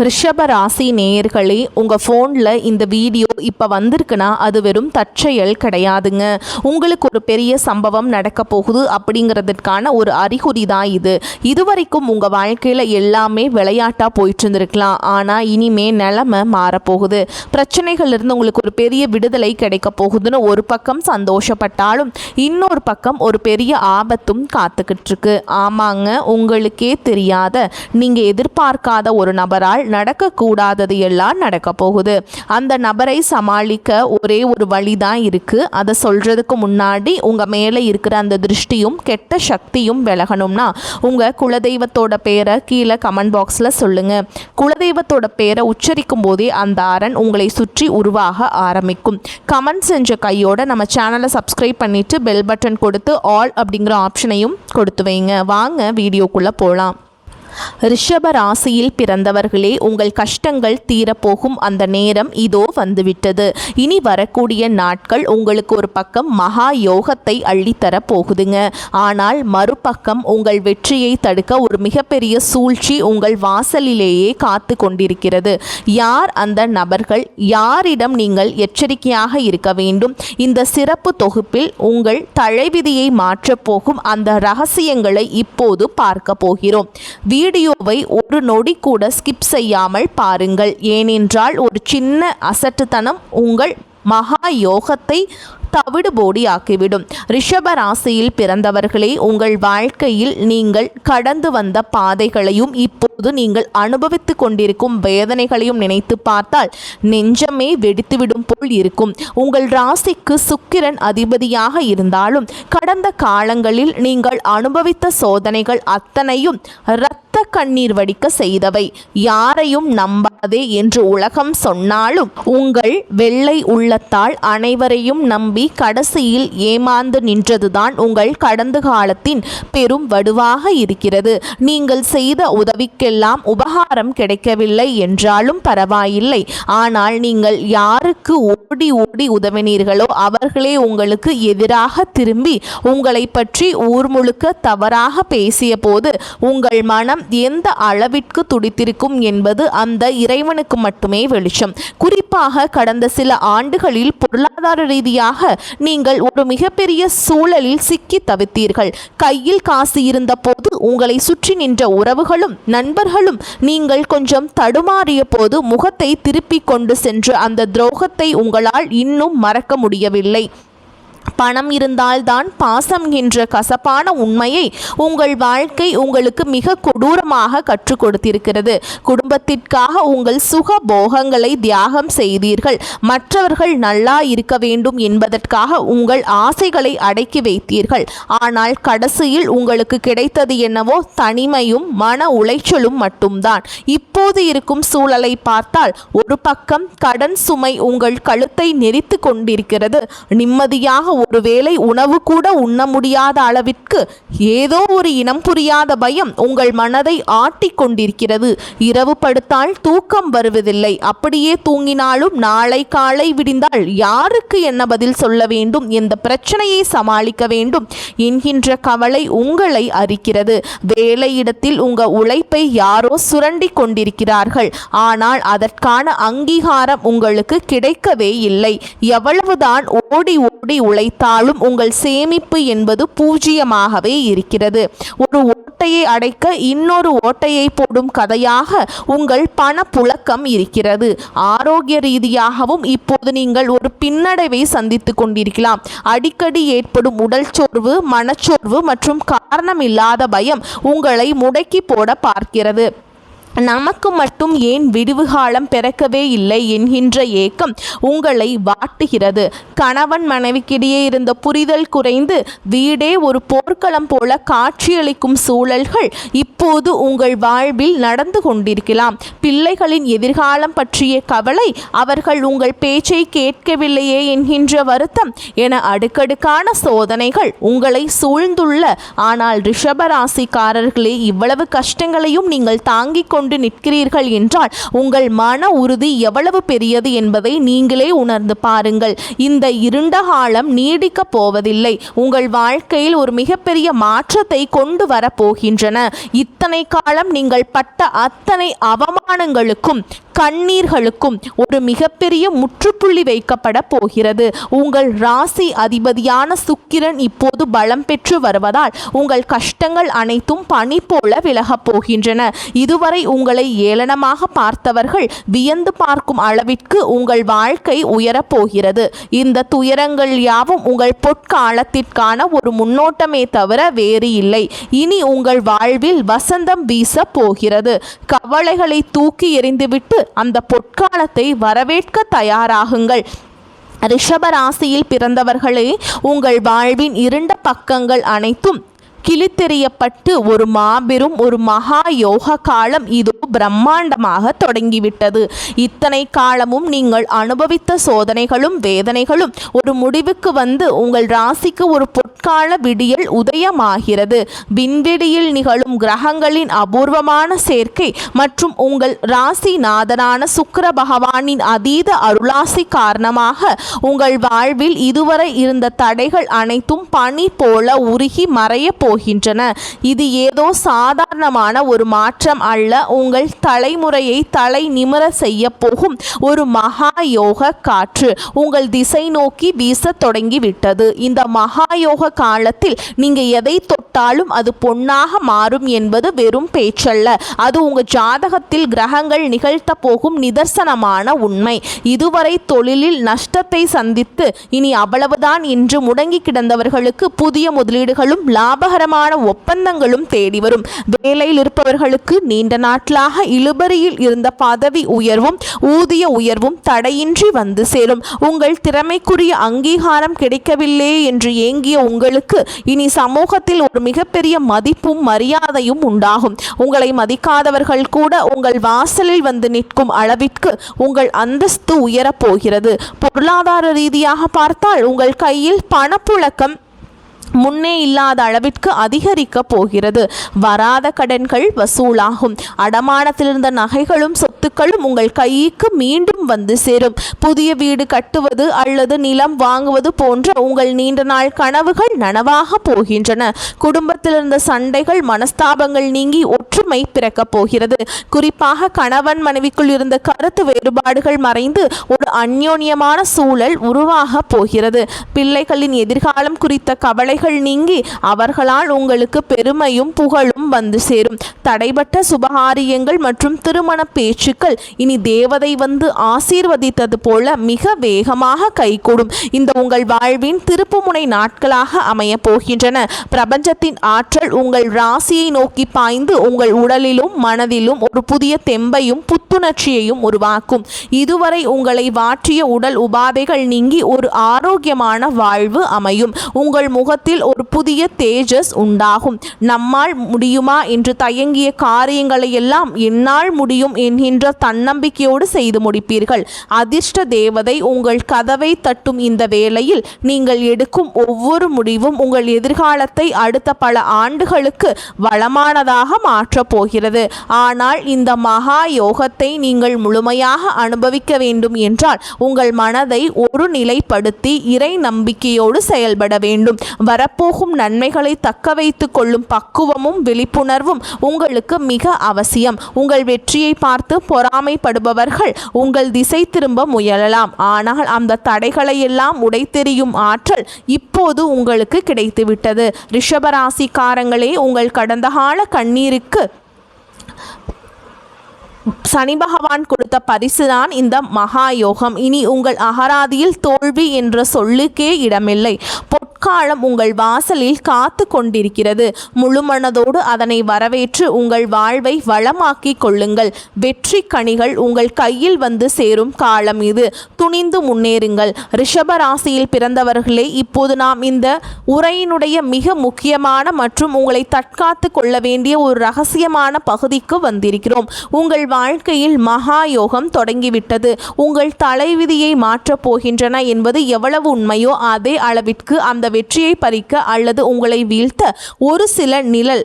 ரிஷப ராசி நேயர்களே, உங்கள் ஃபோனில் இந்த வீடியோ இப்போ வந்திருக்குன்னா அது வெறும் தற்செயல் கிடையாதுங்க. உங்களுக்கு ஒரு பெரிய சம்பவம் நடக்க போகுது அப்படிங்கிறதுக்கான ஒரு அறிகுறி தான் இது. இதுவரைக்கும் உங்கள் வாழ்க்கையில் எல்லாமே விளையாட்டாக போயிட்டு இருந்திருக்கலாம். ஆனால் இனிமே நிலைமை மாறப்போகுது. பிரச்சனைகள்லேருந்து உங்களுக்கு ஒரு பெரிய விடுதலை கிடைக்க போகுதுன்னு ஒரு பக்கம் சந்தோஷப்பட்டாலும் இன்னொரு பக்கம் ஒரு பெரிய ஆபத்தும் காத்துக்கிட்டு இருக்கு. ஆமாங்க, உங்களுக்கே தெரியாத நீங்கள் எதிர்பார்க்காத ஒரு நபரால் நடக்கக்கூடாதது எல்லாம் நடக்க போகுது. அந்த நபரை சமாளிக்க ஒரே ஒரு வழி தான் இருக்கு. அதை சொல்றதுக்கு முன்னாடி உங்க மேலே இருக்கிற அந்த திருஷ்டியும் கெட்ட சக்தியும் விலகணும்னா உங்க குலதெய்வத்தோட பேரை கீழே கமெண்ட் பாக்ஸ்ல சொல்லுங்க. குலதெய்வத்தோட பேரை உச்சரிக்கும் போதே அந்த அரண் உங்களை சுற்றி உருவாக ஆரம்பிக்கும். கமெண்ட் செஞ்ச கையோட நம்ம சேனலை சப்ஸ்கிரைப் பண்ணிட்டு பெல் பட்டன் கொடுத்து ஆல் அப்படிங்கிற ஆப்ஷனையும் கொடுத்து வைங்க. வாங்க வீடியோக்குள்ள போகலாம். ரிஷப ராசியில் பிறந்தவர்களே, உங்கள் கஷ்டங்கள் தீரப்போகும் அந்த நேரம் இதோ வந்துவிட்டது. இனி வரக்கூடிய நாட்கள் உங்களுக்கு ஒரு பக்கம் மகா யோகத்தை அள்ளித்தர போகுதுங்க. ஆனால் மறுபக்கம் உங்கள் வெற்றியை தடுக்க ஒரு மிகப்பெரிய சூழ்ச்சி உங்கள் வாசலிலேயே காத்து கொண்டிருக்கிறது. யார் அந்த நபர்கள்? யாரிடம் நீங்கள் எச்சரிக்கையாக இருக்க வேண்டும்? இந்த சிறப்பு தொகுப்பில் உங்கள் தலைவிதியை மாற்றப் போகும் அந்த ரகசியங்களை இப்போது பார்க்க போகிறோம். வீடியோவை ஒரு நொடி கூட ஸ்கிப் செய்யாமல் பாருங்கள். ஏனென்றால் ஒரு சின்ன அசட்டுத்தனம் உங்கள் மகா யோகத்தை தவிடுபோடி ஆக்கிவிடும். ரிஷப ராசியில் பிறந்தவர்களே, உங்கள் வாழ்க்கையில் நீங்கள் கடந்து வந்த பாதைகளையும் இப்போது நீங்கள் அனுபவித்து கொண்டிருக்கும் வேதனைகளையும் நினைத்து பார்த்தால் நெஞ்சமே வெடித்துவிடும் போல் இருக்கும். உங்கள் ராசிக்கு சுக்கிரன் அதிபதியாக இருந்தாலும் கடந்த காலங்களில் நீங்கள் அனுபவித்த சோதனைகள் அத்தனையும் இரத்த கண்ணீர் வடிக்க செய்தவை. யாரையும் நம்பாதே என்று உலகம் சொன்னாலும் உங்கள் வெள்ளை உள்ளத்தால் அனைவரையும் நம்பி கடைசியில் ஏமாந்து நின்றதுதான் உங்கள் கடந்த காலத்தின் பெரும் வடுவாக இருக்கிறது. நீங்கள் செய்த உதவிக்கெல்லாம் உபகாரம் கிடைக்கவில்லை என்றாலும் பரவாயில்லை. ஆனால் நீங்கள் யாருக்கு ஓடி ஓடி உதவினீர்களோ அவர்களே உங்களுக்கு எதிராக திரும்பி உங்களை பற்றி ஊர் முழுக்க தவறாக பேசிய போது உங்கள் மனம் எந்த அளவிற்கு துடித்திருக்கும் என்பது அந்த இறைவனுக்கு மட்டுமே வெளிச்சம். குறிப்பாக கடந்த சில ஆண்டுகளில் பொருளாதார ரீதியாக நீங்கள் ஒரு மிகப்பெரிய சூழலில் சிக்கி தவித்தீர்கள். கையில் காசு இருந்த போது உங்களை சுற்றி நின்ற உறவுகளும் நண்பர்களும் நீங்கள் கொஞ்சம் தடுமாறிய போது முகத்தை திருப்பிக் கொண்டு சென்ற அந்த துரோகத்தை உங்களால் இன்னும் மறக்க முடியவில்லை. பணம் இருந்தால்தான் பாசம் என்ற கசப்பான உண்மையை உங்கள் வாழ்க்கை உங்களுக்கு மிக கொடூரமாக கற்றுக் கொடுத்திருக்கிறது. குடும்பத்திற்காக உங்கள் சுக போகங்களை தியாகம் செய்தீர்கள். மற்றவர்கள் நல்லா இருக்க வேண்டும் என்பதற்காக உங்கள் ஆசைகளை அடக்கி வைத்தீர்கள். ஆனால் கடைசியில் உங்களுக்கு கிடைத்தது என்னவோ தனிமையும் மன உளைச்சலும் மட்டும்தான். இப்போது இருக்கும் சூழலை பார்த்தால் ஒரு பக்கம் கடன் சுமை உங்கள் கழுத்தை நெரித்து கொண்டிருக்கிறது. நிம்மதியாக ஒருவேளை உணவு கூட உண்ண முடியாத அளவிற்கு ஏதோ ஒரு இனம் புரியாத பயம் உங்கள் மனதை ஆட்டி கொண்டிருக்கிறது. இரவு படுத்தால் தூக்கம் வருவதில்லை. அப்படியே தூங்கினாலும் நாளை காலை விடிந்தால் யாருக்கு என்ன பதில் சொல்ல வேண்டும், எந்த பிரச்சனையை சமாளிக்க வேண்டும் என்கின்ற கவலை உங்களை அரிக்கிறது. வேலையிடத்தில் உங்கள் உழைப்பை யாரோ சுரண்டி கொண்டிருக்கிறார்கள். ஆனால் அதற்கான அங்கீகாரம் உங்களுக்கு கிடைக்கவே இல்லை. எவ்வளவுதான் ஓடி ஓடி உழைத்தாலும் உங்கள் சேமிப்பு என்பது பூஜ்ஜியமாகவே இருக்கிறது. ஒரு ஓட்டையை அடைக்க இன்னொரு ஓட்டையை போடும் கதையாக உங்கள் பண புழக்கம் இருக்கிறது. ஆரோக்கிய ரீதியாகவும் இப்போது நீங்கள் ஒரு பின்னடைவை சந்தித்து கொண்டிருக்கலாம். அடிக்கடி ஏற்படும் உடல் சோர்வு, மனச்சோர்வு மற்றும் காரணமில்லாத பயம் உங்களை முடக்கி போட பார்க்கிறது. நமக்கு மட்டும் ஏன் விடுவு காலம் பிறக்கவே இல்லை என்கின்ற ஏக்கம் உங்களை வாட்டுகிறது. கணவன் மனைவிக்கிடையே இருந்த புரிதல் குறைந்து வீடே ஒரு போர்க்களம் போல காட்சியளிக்கும் சூழல்கள் இப்போது உங்கள் வாழ்வில் நடந்து கொண்டிருக்கலாம். பிள்ளைகளின் எதிர்காலம் பற்றிய கவலை, அவர்கள் உங்கள் பேச்சை கேட்கவில்லையே என்கின்ற வருத்தம் என அடுக்கடுக்கான சோதனைகள் உங்களை சூழ்ந்துள்ள. ஆனால் ரிஷபராசிக்காரர்களே, இவ்வளவு கஷ்டங்களையும் நீங்கள் தாங்கிக் கொண்டு நிற்கிறீர்கள் இருக்கிறீர்கள் என்றால் உங்கள் மன உறுதி எவ்வளவு பெரியது என்பதை நீங்களே உணர்ந்து பாருங்கள். இந்த இருண்ட காலம் நீடிக்கப் போவதில்லை. உங்கள் வாழ்க்கையில் ஒரு மிகப்பெரிய மாற்றத்தை கொண்டு வரப்போகின்றன. இத்தனை காலம் நீங்கள் பட்ட அத்தனை அவமானங்களுக்கும் கண்ணீர்களுக்கும் ஒரு மிகப்பெரிய முற்றுப்புள்ளி வைக்கப்பட போகிறது. உங்கள் ராசி அதிபதியான சுக்கிரன் இப்போது பலம் பெற்று வருவதால் உங்கள் கஷ்டங்கள் அனைத்தும் பனி போல விலகப் போகின்றன. இதுவரை உங்களை ஏளனமாக பார்த்தவர்கள் வியந்து பார்க்கும் அளவிற்கு உங்கள் வாழ்க்கை உயரப்போகிறது. இந்த துயரங்கள் யாவும் உங்கள் பொற்காலத்திற்கான ஒரு முன்னோட்டமே தவிர வேறு இல்லை. இனி உங்கள் வாழ்வில் வசந்தம் வீச போகிறது. கவலைகளை தூக்கி எறிந்துவிட்டு அந்த பொற்காலத்தை வரவேற்க தயாராகுங்கள். ரிஷப ராசியில் பிறந்தவர்களே, உங்கள் வாழ்வின் இருண்ட பக்கங்கள் அனைத்தும் கிழித்தெறியப்பட்டு ஒரு மாபெரும் ஒரு மகா யோக காலம் இதோ பிரம்மாண்டமாக தொடங்கிவிட்டது. இத்தனை காலமும் நீங்கள் அனுபவித்த சோதனைகளும் வேதனைகளும் ஒரு முடிவுக்கு வந்து உங்கள் ராசிக்கு ஒரு பொற்கால விடியல் உதயமாகிறது. விண்வெளியில் நிகழும் கிரகங்களின் அபூர்வமான சேர்க்கை மற்றும் உங்கள் ராசிநாதனான சுக்கிர பகவானின் அதீத அருளாசி காரணமாக உங்கள் வாழ்வில் இதுவரை இருந்த தடைகள் அனைத்தும் பனி போல உருகி மறைய போகின்றன. இது ஏதோ சாதாரணமான ஒரு மாற்றம் அல்ல. உங்கள் தலைமுறையை தலை நிமிர செய்ய போகும் ஒரு மகா யோக காற்று உங்கள் திசை நோக்கி வீச தொடங்கிவிட்டது. இந்த மகா யோக காலத்தில் நீங்க எதை தொட்டாலும் அது பொன்னாக மாறும் என்பது வெறும் பேச்சல்ல. அது உங்க ஜாதகத்தில் கிரகங்கள் நிகழ்த்த போகும் நிதர்சனமான உண்மை. இதுவரை தொழிலில் நஷ்டத்தை சந்தித்து இனி அவ்வளவுதான் என்று முடங்கி கிடந்தவர்களுக்கு புதிய முதலீடுகளும் லாபகரமான ஒப்பந்தங்களும் தேடி வரும். வேலையில் இருப்பவர்களுக்கு நீண்ட நாட்களாக இழுபறியில் இருந்த பதவி உயர்வும் ஊதிய உயர்வும் தடையின்றி வந்து சேரும். உங்கள் திறமைக்குரிய அங்கீகாரம் கிடைக்கவில்லை என்று ஏங்கிய உங்களுக்கு இனி சமூகத்தில் ஒரு மிகப்பெரிய மதிப்பும் மரியாதையும் உண்டாகும். உங்களை மதிக்காதவர்கள் கூட உங்கள் வாசலில் வந்து நிற்கும் அளவிற்கு உங்கள் அந்தஸ்து உயரப்போகிறது. பொருளாதார ரீதியாக பார்த்தால் உங்கள் கையில் பணப்புழக்கம் முன்னே இல்லாத அளவிற்கு அதிகரிக்க போகிறது. வராத கடன்கள் வசூலாகும். அடமானத்திலிருந்த நகைகளும் சொத்துக்களும் உங்கள் கைக்கு மீண்டும் வந்து சேரும். புதிய வீடு கட்டுவது அல்லது நிலம் வாங்குவது போன்ற உங்கள் நீண்ட நாள் கனவுகள் நனவாக போகின்றன. குடும்பத்திலிருந்த சண்டைகள் மனஸ்தாபங்கள் நீங்கி ஒற்றுமை பிறக்கப் போகிறது. குறிப்பாக கணவன் மனைவிக்குள் இருந்த கருத்து வேறுபாடுகள் மறைந்து ஒரு அந்யோன்யமான சூழல் உருவாக போகிறது. பிள்ளைகளின் எதிர்காலம் குறித்த கவலை நீங்கி அவர்களால் உங்களுக்கு பெருமையும் புகழும் வந்து சேரும். தடைபட்ட சுபகாரியங்கள் மற்றும் திருமண பேச்சுக்கள் இனி தேவதை வந்து ஆசீர்வதித்தது போல மிக வேகமாக கைகூடும். இந்த உங்கள் வாழ்வின் திருப்புமுனை நாட்களாக அமைய போகின்றன. பிரபஞ்சத்தின் ஆற்றல் உங்கள் ராசியை நோக்கி பாய்ந்து உங்கள் உடலிலும் மனதிலும் ஒரு புதிய தெம்பையும் புத்துணர்ச்சியையும் உருவாக்கும். இதுவரை உங்களை வாற்றிய உடல் உபாதைகள் நீங்கி ஒரு ஆரோக்கியமான வாழ்வு அமையும். உங்கள் முகத்தில் ஒரு புதிய தேஜஸ் உண்டாகும். நம்மால் முடியுமா என்று தயங்கிய காரியங்களை எல்லாம் என்னால் முடியும் என்கின்ற தன்னம்பிக்கையோடு செய்து முடிப்பீர்கள். அதிர்ஷ்ட தேவதை உங்கள் கதவை தட்டும் இந்த வேளையில் நீங்கள் எடுக்கும் ஒவ்வொரு முடிவும் உங்கள் எதிர்காலத்தை அடுத்த பல ஆண்டுகளுக்கு வளமானதாக மாற்றப் போகிறது. ஆனால் இந்த மகா யோகத்தை நீங்கள் முழுமையாக அனுபவிக்க வேண்டும் என்றால் உங்கள் மனதை ஒரு நிலைப்படுத்தி இறை நம்பிக்கையோடு செயல்பட வேண்டும். வரப்போகும் நன்மைகளை தக்க வைத்துக் கொள்ளும் பக்குவமும் விழிப்புணர்வும் உங்களுக்கு மிக அவசியம். உங்கள் வெற்றியை பார்த்து பொறாமைப்படுபவர்கள் உங்கள் திசை திரும்ப முயலலாம். ஆனால் அந்த தடைகளை எல்லாம் உடைத்தெறியும் ஆற்றல் இப்போது உங்களுக்கு கிடைத்துவிட்டது. ரிஷபராசிக்காரங்களே, உங்கள் கடந்த கால கண்ணீருக்கு சனி பகவான் கொடுத்த பரிசுதான் இந்த மகா யோகம். இனி உங்கள் அகராதியில் தோல்வி என்ற சொல்லுக்கே இடமில்லை. பொற்காலம் உங்கள் வாசலில் காத்து கொண்டிருக்கிறது. முழு மனதோடு அதனை வரவேற்று உங்கள் வாழ்வை வளமாக்கி கொள்ளுங்கள். வெற்றி கனிகள் உங்கள் கையில் வந்து சேரும் காலம் இது. துணிந்து முன்னேறுங்கள். ரிஷப ராசியில் பிறந்தவர்களே, இப்போது நாம் இந்த உரையினுடைய மிக முக்கியமான மற்றும் உங்களை தற்காத்து கொள்ள வேண்டிய ஒரு ரகசியமான பகுதிக்கு வந்திருக்கிறோம். உங்கள் வாழ்க்கையில் மகா யோகம் தொடங்கிவிட்டது. உங்கள் தலைவிதியை மாற்றப் போகின்றன என்பது எவ்வளவு உண்மையோ அதே அளவிற்கு அந்த வெற்றியை பறிக்க அல்லது உங்களை வீழ்த்த ஒரு சில நிழல்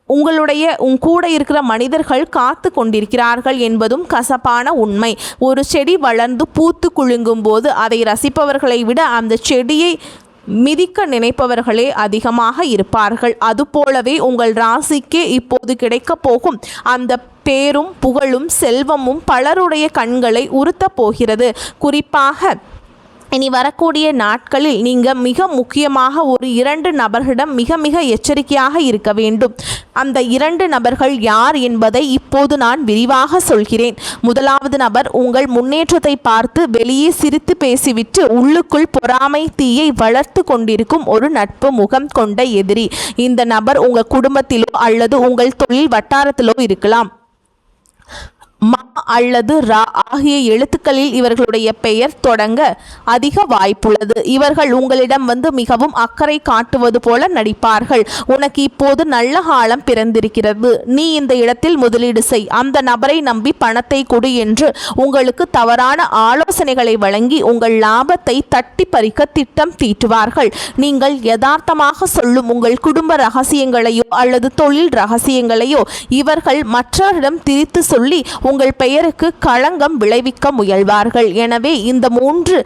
உன் கூட இருக்கிற மனிதர்கள் காத்து கொண்டிருக்கிறார்கள் என்பதும் கசப்பான உண்மை. ஒரு செடி வளர்ந்து பூத்து குலுங்கும் போது அதை ரசிப்பவர்களை விட அந்த செடியை மிதிக்க நினைப்பவர்களே அதிகமாக இருப்பார்கள். அதுபோலவே உங்கள் ராசிக்கே இப்போது கிடைக்கப் போகும் அந்த பேரும் புகழும் செல்வமும் பலருடைய கண்களை உறுத்தப் போகிறது. குறிப்பாக இனி வரக்கூடிய நாட்களில் நீங்கள் மிக முக்கியமாக ஒரு 2 நபர்களிடம் மிக மிக எச்சரிக்கையாக இருக்க வேண்டும். அந்த 2 நபர்கள் யார் என்பதை இப்போது நான் விரிவாக சொல்கிறேன். முதலாவது நபர் உங்கள் முன்னேற்றத்தை பார்த்து வெளியே சிரித்து பேசிவிட்டு உள்ளுக்குள் பொறாமை தீயை வளர்த்து கொண்டிருக்கும் ஒரு நட்பு முகம் கொண்ட எதிரி. இந்த நபர் உங்கள் குடும்பத்திலோ அல்லது உங்கள் தொழில் வட்டாரத்திலோ இருக்கலாம். மா அல்லது ரா ஆகிய எழுத்துக்களில் இவர்களுடைய பெயர் தொடங்க அதிக வாய்ப்புள்ளது. இவர்கள் உங்களிடம் மிகவும் அக்கறை காட்டுவது போல நடிப்பார்கள். உனக்கு இப்போது நல்ல காலம் பிறந்திருக்கிறது, நீ இந்த இடத்தில் முதலீடு செய், அந்த நபரை நம்பி பணத்தை கொடு என்று உங்களுக்கு தவறான ஆலோசனைகளை வழங்கி உங்கள் லாபத்தை தட்டி பறிக்க திட்டம் தீட்டுவார்கள். நீங்கள் யதார்த்தமாக சொல்லும் உங்கள் குடும்ப ரகசியங்களையோ அல்லது தொழில் ரகசியங்களையோ இவர்கள் மற்றவரிடம் திரித்து சொல்லி உங்கள் பெயருக்கு களங்கம் விளைவிக்க முயல்வார்கள். எனவே இந்த 3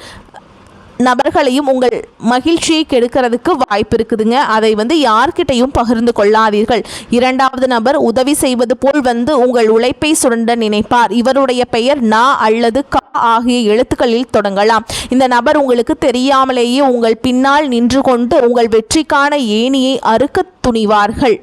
நபர்களையும் உங்கள் மகிழ்ச்சியை கெடுக்கிறதுக்கு வாய்ப்பு இருக்குதுங்க. அதை யார்கிட்டையும் பகிர்ந்து கொள்ளாதீர்கள். 2வது நபர் உதவி செய்வது போல் உங்கள் உழைப்பை சுரண்ட நினைப்பார். இவருடைய பெயர் நா அல்லது கா ஆகிய எழுத்துக்களில் தொடங்கலாம். இந்த நபர் உங்களுக்கு தெரியாமலேயே உங்கள் பின்னால் நின்று கொண்டு உங்கள் வெற்றிக்கான ஏணியை அறுக்க துணிவார்கள்.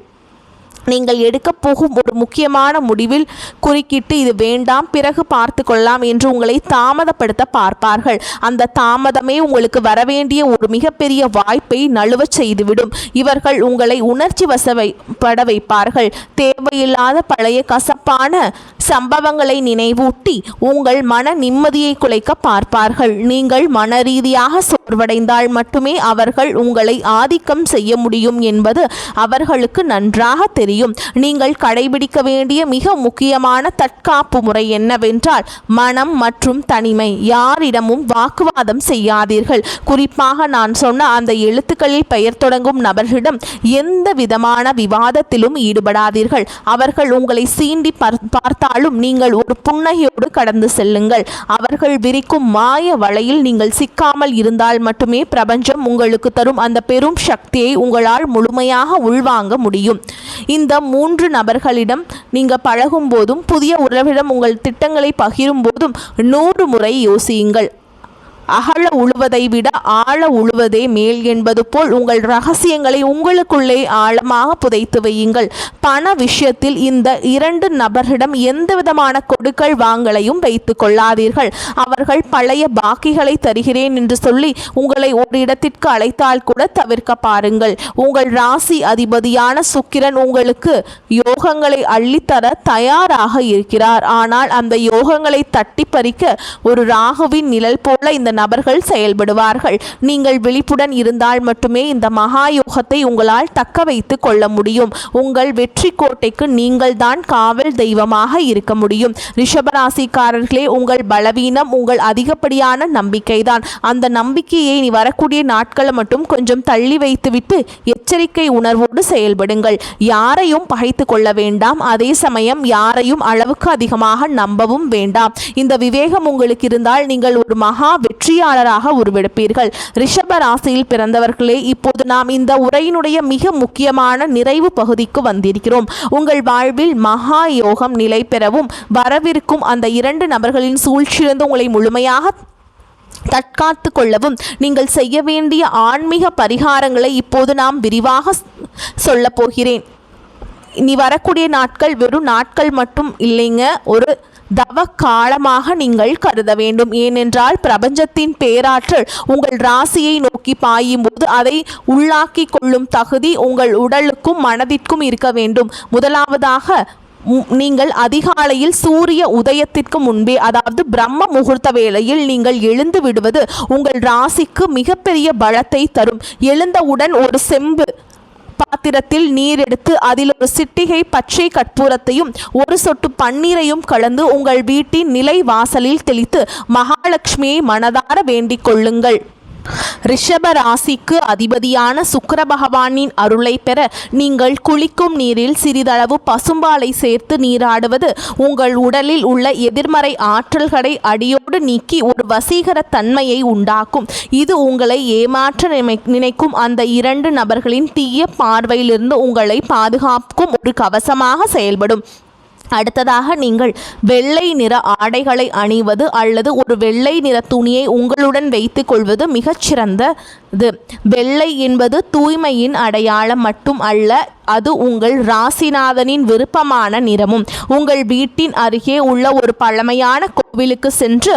நீங்கள் எடுக்கப் போகும் ஒரு முக்கியமான முடிவில் குறுக்கிட்டு இது வேண்டாம், பிறகு பார்த்து கொள்ளலாம் என்று உங்களை தாமதப்படுத்த பார்ப்பார்கள். அந்த தாமதமே உங்களுக்கு வரவேண்டிய ஒரு மிகப்பெரிய வாய்ப்பை நழுவச் செய்துவிடும். இவர்கள் உங்களை உணர்ச்சி வசப்பட வைப்பார்கள். தேவையில்லாத பழைய கசப்பான சம்பவங்களை நினைவூட்டி உங்கள் மன நிம்மதியை குலைக்க பார்ப்பார்கள். நீங்கள் மன ரீதியாக சோர்வடைந்தால் மட்டுமே அவர்கள் உங்களை ஆதிக்கம் செய்ய முடியும் என்பது அவர்களுக்கு நன்றாக தெரியும். நீங்கள் கடைபிடிக்க வேண்டிய மிக முக்கியமான தற்காப்பு முறை என்னவென்றால் மனம் மற்றும் தனிமை. யாரிடமும் வாக்குவாதம் செய்யாதீர்கள். குறிப்பாக நான் சொன்ன அந்த எழுத்துக்களில் பெயர் தொடங்கும் நபர்களிடம் எந்த விதமான விவாதத்திலும் ஈடுபடாதீர்கள். அவர்கள் உங்களை சீண்டி பார்த்தாலும் நீங்கள் ஒரு புன்னகையோடு கடந்து செல்லுங்கள். அவர்கள் விரிக்கும் மாய வலையில் நீங்கள் சிக்காமல் இருந்தால் மட்டுமே பிரபஞ்சம் உங்களுக்கு தரும் அந்த பெரும் சக்தியை உங்களால் முழுமையாக உள்வாங்க முடியும். இந்த 3 நபர்களிடம் நீங்கள் பழகும் போதும் புதிய உறவிடம் உங்கள் திட்டங்களை பகிரும் போதும் 100 முறை யோசியுங்கள். அகல உழுவதை விட ஆழ உழுவதே மேல் என்பது போல் உங்கள் ரகசியங்களை உங்களுக்குள்ளே ஆழமாக புதைத்து வையுங்கள். பண விஷயத்தில் இந்த 2 நபர்களிடம் எந்தவிதமான கொடுக்கல் வாங்கலையும் வைத்து கொள்ளாதீர்கள். அவர்கள் பழைய பாக்கிகளை தருகிறேன் என்று சொல்லி உங்களை ஒரு இடத்திற்கு அழைத்தால் கூட தவிர்க்க பாருங்கள். உங்கள் ராசி அதிபதியான சுக்கிரன் உங்களுக்கு யோகங்களை அள்ளித்தர தயாராக இருக்கிறார். ஆனால் அந்த யோகங்களை தட்டி பறிக்க ஒரு ராகுவின் நிழல் போல இந்த நபர்கள் செயல்படுவார்கள். நீங்கள் விழிப்புடன் இருந்தால் மட்டுமே இந்த மகா யோகத்தை உங்களால் தக்க வைத்து கொள்ள முடியும். உங்கள் வெற்றி கோட்டைக்கு நீங்கள் தான் காவல் தெய்வமாக இருக்க முடியும். ரிஷபராசிக்காரர்களே, உங்கள் பலவீனம் உங்கள் அதிகப்படியான நம்பிக்கைதான். அந்த நம்பிக்கையை நீ வரக்கூடிய நாட்களை மட்டும் கொஞ்சம் தள்ளி வைத்துவிட்டு எச்சரிக்கை உணர்வோடு செயல்படுங்கள். யாரையும் பகைத்து கொள்ள வேண்டாம். அதே சமயம் யாரையும் அளவுக்கு அதிகமாக நம்பவும் வேண்டாம். இந்த விவேகம் உங்களுக்கு இருந்தால் நீங்கள் ஒரு மகா வெற்றியாளராக உருவெடுப்பீர்கள். ரிஷப ராசியில் பிறந்தவர்களே, இப்போது நாம் இந்த உரையினுடைய மிக முக்கியமான நிறைவு பகுதிக்கு வந்திருக்கிறோம். உங்கள் வாழ்வில் மகா யோகம் நிலை பெறவும் வரவிருக்கும் அந்த 2 நபர்களின் சூழ்ச்சியிலிருந்து உங்களை முழுமையாக தற்காத்து கொள்ளவும் நீங்கள் செய்ய வேண்டிய ஆன்மீக பரிகாரங்களை இப்போது நாம் விரிவாக சொல்ல போகிறேன். இனி வரக்கூடிய நாட்கள் வெறும் நாட்கள் மட்டும் இல்லைங்க, ஒரு தவ காலமாக நீங்கள் கருத வேண்டும். ஏனென்றால் பிரபஞ்சத்தின் பேராற்றல் உங்கள் ராசியை நோக்கி பாயும் போது அதை உள்ளாக்கி கொள்ளும் தகுதி உங்கள் உடலுக்கும் மனதிற்கும் இருக்க வேண்டும். முதலாவதாக நீங்கள் அதிகாலையில் சூரிய உதயத்திற்கு முன்பே, அதாவது பிரம்ம முகூர்த்த வேளையில் நீங்கள் எழுந்து விடுவது உங்கள் ராசிக்கு மிகப்பெரிய பலத்தை தரும். எழுந்தவுடன் ஒரு செம்பு பாத்திரத்தில் நீர் எடுத்து அதில் ஒரு சிட்டிகை பச்சை கற்பூரத்தையும் ஒரு சொட்டு பன்னீரையும் கலந்து உங்கள் வீட்டின் நிலை வாசலில் தெளித்து மகாலட்சுமியை மனதார வேண்டிக் கொள்ளுங்கள். ரிஷப ராசிக்கு அதிபதியான சுக்கிர பகவானின் அருளை பெற நீங்கள் குளிக்கும் நீரில் சிறிதளவு பசும்பாலை சேர்த்து நீராடுவது உங்கள் உடலில் உள்ள எதிர்மறை ஆற்றல்களை அடியோடு நீக்கி ஒரு வசீகர தன்மையை உண்டாக்கும். இது உங்களை ஏமாற்ற நினைக்கும் அந்த 2 நபர்களின் தீய பார்வையிலிருந்து உங்களை பாதுகாக்கும் ஒரு கவசமாக செயல்படும். அடுத்ததாக நீங்கள் வெள்ளை நிற ஆடைகளை அணிவது அல்லது ஒரு வெள்ளை நிற துணியை உங்களுடன் வைத்துக் கொள்வது மிகச்சிறந்தது. வெள்ளை என்பது தூய்மையின் அடையாளம் மட்டும் அல்ல, அது உங்கள் ராசிநாதனின் விருப்பமான நிறமும். உங்கள் வீட்டின் அருகே உள்ள ஒரு பழமையான கோவிலுக்கு சென்று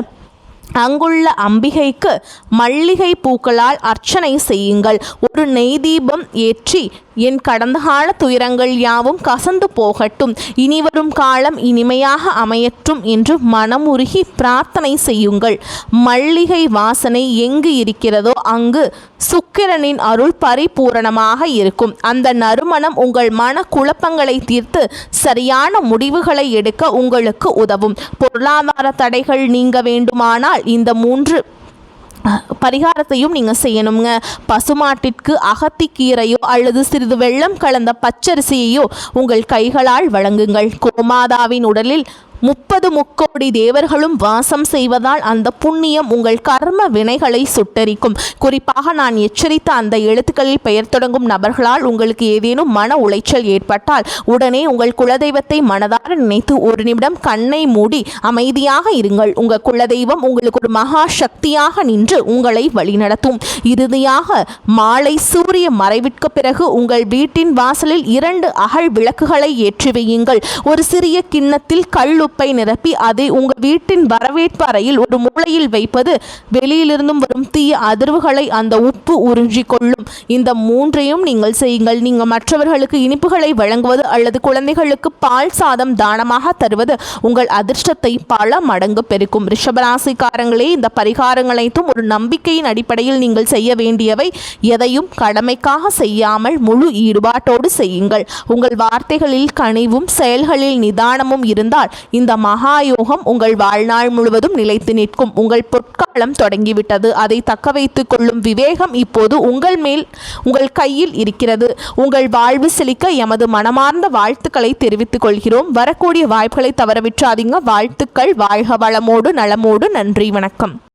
அங்குள்ள அம்பிகைக்கு மல்லிகை பூக்களால் அர்ச்சனை செய்யுங்கள். ஒரு நெய் தீபம் ஏற்றி என் கடந்த கால துயரங்கள் யாவும் கசந்து போகட்டும், இனிவரும் காலம் இனிமையாக அமையற்றும் என்று மனமுருகி பிரார்த்தனை செய்யுங்கள். மல்லிகை வாசனை எங்கு இருக்கிறதோ அங்கு சுக்கிரனின் அருள் பரிபூரணமாக இருக்கும். அந்த நறுமணம் உங்கள் மன குழப்பங்களை தீர்த்து சரியான முடிவுகளை எடுக்க உங்களுக்கு உதவும். பொருளாதார தடைகள் நீங்க வேண்டுமானால் இந்த 3 பரிகாரத்தையும் நீங்கள் செய்யணுங்க. பசுமாட்டிற்கு அகத்திக்கீரையோ அல்லது சிறிது வெள்ளம் கலந்த பச்சரிசியையோ உங்கள் கைகளால் வழங்குங்கள். கோமாதாவின் உடலில் 30 முக்கோடி தேவர்களும் வாசம் செய்வதால் அந்த புண்ணியம் உங்கள் கர்ம வினைகளை சுட்டரிக்கும். குறிப்பாக நான் எச்சரித்த அந்த எழுத்துக்களில் பெயர் தொடங்கும் நபர்களால் உங்களுக்கு ஏதேனும் மன உளைச்சல் ஏற்பட்டால் உடனே உங்கள் குலதெய்வத்தை மனதார நினைத்து ஒரு நிமிடம் கண்ணை மூடி அமைதியாக இருங்கள். உங்கள் குலதெய்வம் உங்களுக்கு ஒரு மகா சக்தியாக நின்று உங்களை வழிநடத்தும். இறுதியாக மாலை சூரிய மறைவிற்கு பிறகு உங்கள் வீட்டின் வாசலில் 2 அகல் விளக்குகளை ஏற்றி வையுங்கள். ஒரு சிறிய கிண்ணத்தில் கல்லுப்பை நிரப்பி அதை உங்கள் வீட்டின் வரவேற்பு அறையில் ஒரு மூலையில் வைப்பது வெளியிலிருந்தும் வரும் தீய அதிர்வுகளை அந்த உப்பு உறிஞ்சிக் கொள்ளும். இந்த 3ஐயும் நீங்கள் செய்யுங்கள். நீங்கள் மற்றவர்களுக்கு இனிப்புகளை வழங்குவது அல்லது குழந்தைகளுக்கு பால் சாதம் தானமாக தருவது உங்கள் அதிர்ஷ்டத்தை பல மடங்கு பெருக்கும். ரிஷபராசிக்காரங்களே, இந்த பரிகாரங்கள் அனைத்தும் ஒரு நம்பிக்கையின் அடிப்படையில் நீங்கள் செய்ய வேண்டியவை. எதையும் கடமைக்காக செய்யாமல் முழு ஈடுபாட்டோடு செய்யுங்கள். உங்கள் வார்த்தைகளில் கனிவும் செயல்களில் நிதானமும் இருந்தால் இந்த மகாயோகம் உங்கள் வாழ்நாள் முழுவதும் நிலைத்து நிற்கும். உங்கள் பொற்காலம் தொடங்கிவிட்டது. அதை தக்க வைத்துக் கொள்ளும் விவேகம் இப்போது உங்கள் கையில் இருக்கிறது. உங்கள் வாழ்வு செழிக்க எமது மனமார்ந்த வாழ்த்துக்களை தெரிவித்துக் கொள்கிறோம். வரக்கூடிய வாய்ப்புகளை தவறவிட்டாதீங்க. வாழ்த்துக்கள். வாழ்க வளமோடு நலமோடு. நன்றி, வணக்கம்.